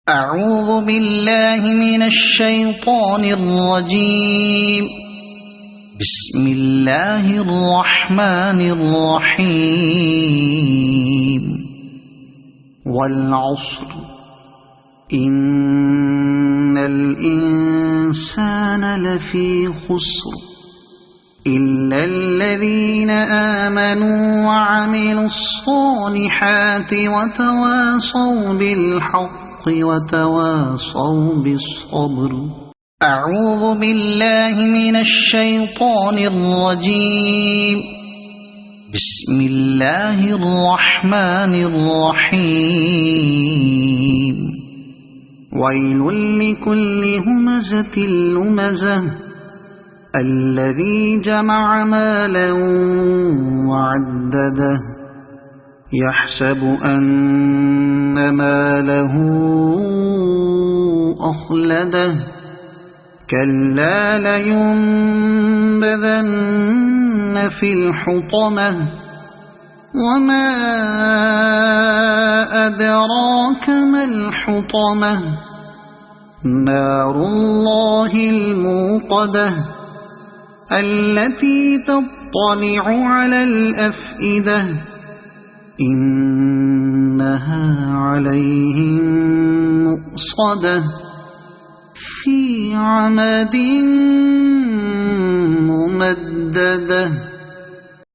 أعوذ بالله من الشيطان الرجيم. بسم الله الرحمن الرحيم. والعصر إن الإنسان لفي خسر إلا الذين آمنوا وعملوا الصالحات وتواصوا بالحق وتواصوا بالصبر. أعوذ بالله من الشيطان الرجيم. بسم الله الرحمن الرحيم. ويل لكل همزة لمزة الذي جمع مالا وعدده يحسب أن ماله أخلده كلا لينبذن في الحطمة وما أدراك ما الحطمة نار الله الموقدة التي تطلع على الأفئدة إنها عليهم مؤصدة في عمد ممددة.